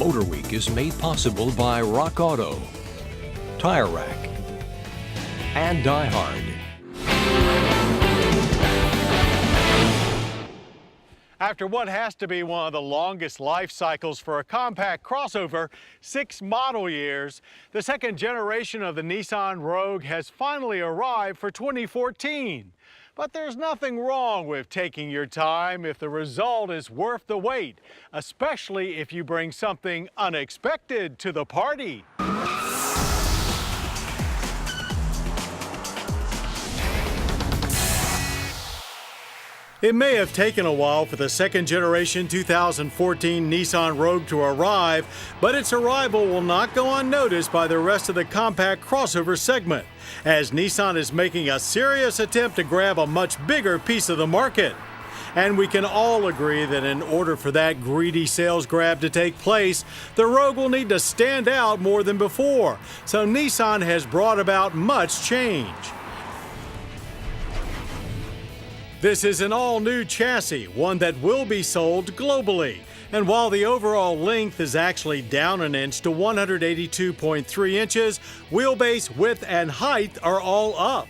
Motor Week is made possible by Rock Auto, Tire Rack, and Die Hard. After what has to be one of the longest life cycles for a compact crossover, 6 model years, the second generation of the Nissan Rogue has finally arrived for 2014. But there's nothing wrong with taking your time if the result is worth the wait, especially if you bring something unexpected to the party. It may have taken a while for the second generation 2014 Nissan Rogue to arrive, but its arrival will not go unnoticed by the rest of the compact crossover segment, as Nissan is making a serious attempt to grab a much bigger piece of the market. And we can all agree that in order for that greedy sales grab to take place, the Rogue will need to stand out more than before. So Nissan has brought about much change. This is an all-new chassis, one that will be sold globally. And while the overall length is actually down an inch to 182.3 inches, wheelbase, width, and height are all up.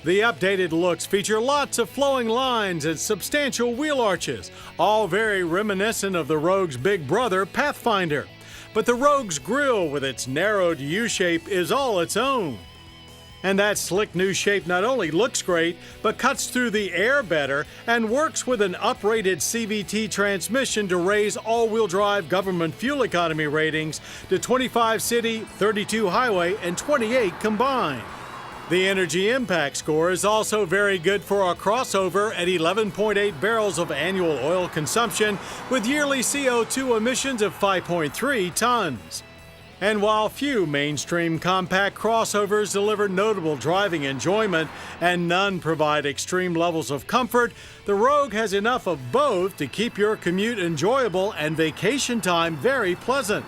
The updated looks feature lots of flowing lines and substantial wheel arches, all very reminiscent of the Rogue's big brother, Pathfinder. But the Rogue's grille with its narrowed U-shape is all its own. And that slick new shape not only looks great, but cuts through the air better and works with an uprated CVT transmission to raise all-wheel drive government fuel economy ratings to 25 city, 32 highway, and 28 combined. The energy impact score is also very good for a crossover at 11.8 barrels of annual oil consumption with yearly CO2 emissions of 5.3 tons. And while few mainstream compact crossovers deliver notable driving enjoyment and none provide extreme levels of comfort, the Rogue has enough of both to keep your commute enjoyable and vacation time very pleasant.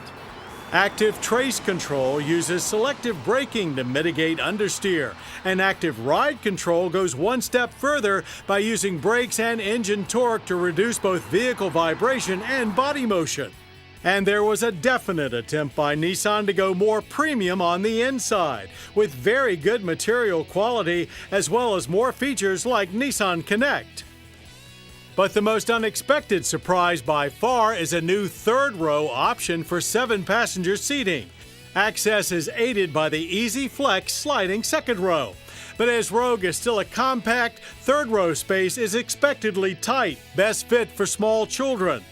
Active Trace Control uses selective braking to mitigate understeer, and Active Ride Control goes one step further by using brakes and engine torque to reduce both vehicle vibration and body motion. And there was a definite attempt by Nissan to go more premium on the inside, with very good material quality as well as more features like Nissan Connect. But the most unexpected surprise by far is a new third-row option for 7-passenger seating. Access is aided by the Easy Flex sliding second row. But as Rogue is still a compact, third-row space is expectedly tight, best fit for small children.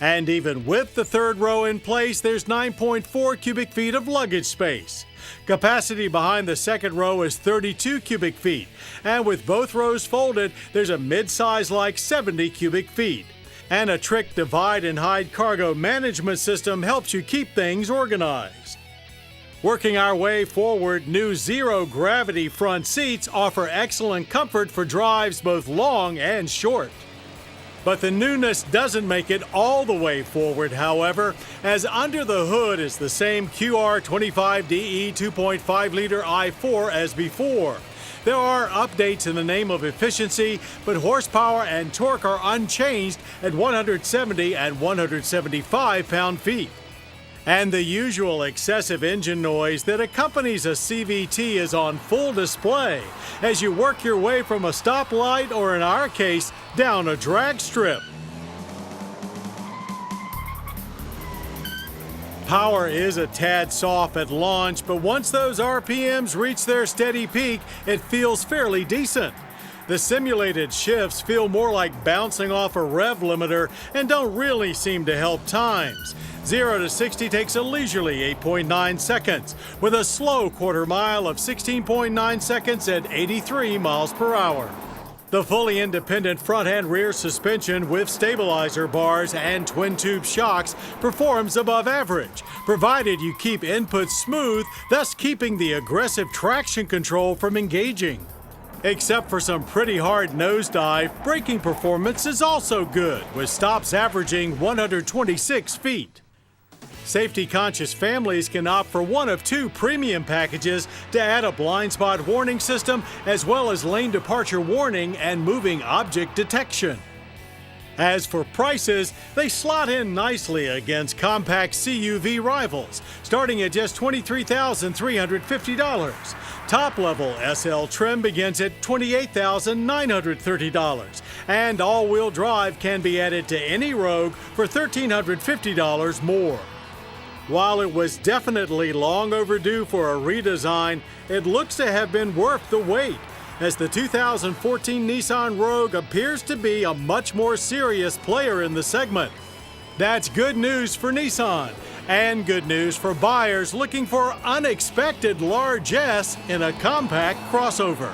And even with the third row in place, there's 9.4 cubic feet of luggage space. Capacity behind the second row is 32 cubic feet, and with both rows folded, there's a mid-size-like 70 cubic feet. And a Trick divide and hide cargo management system helps you keep things organized. Working our way forward, new zero-gravity front seats offer excellent comfort for drives both long and short. But the newness doesn't make it all the way forward, however, as under the hood is the same QR25DE 2.5-liter i4 as before. There are updates in the name of efficiency, but horsepower and torque are unchanged at 170 and 175 pound-feet. And the usual excessive engine noise that accompanies a CVT is on full display as you work your way from a stoplight or, in our case, down a drag strip. Power is a tad soft at launch, but once those RPMs reach their steady peak, it feels fairly decent. The simulated shifts feel more like bouncing off a rev limiter and don't really seem to help times. 0 to 60 takes a leisurely 8.9 seconds, with a slow quarter mile of 16.9 seconds at 83 miles per hour. The fully independent front and rear suspension with stabilizer bars and twin-tube shocks performs above average, provided you keep inputs smooth, thus keeping the aggressive traction control from engaging. Except for some pretty hard nosedive, braking performance is also good, with stops averaging 126 feet. Safety-conscious families can opt for one of 2 premium packages to add a blind spot warning system as well as lane departure warning and moving object detection. As for prices, they slot in nicely against compact CUV rivals, starting at just $23,350. Top-level SL trim begins at $28,930, and all-wheel drive can be added to any Rogue for $1,350 more. While it was definitely long overdue for a redesign, it looks to have been worth the wait, as the 2014 Nissan Rogue appears to be a much more serious player in the segment. That's good news for Nissan, and good news for buyers looking for unexpected largesse in a compact crossover.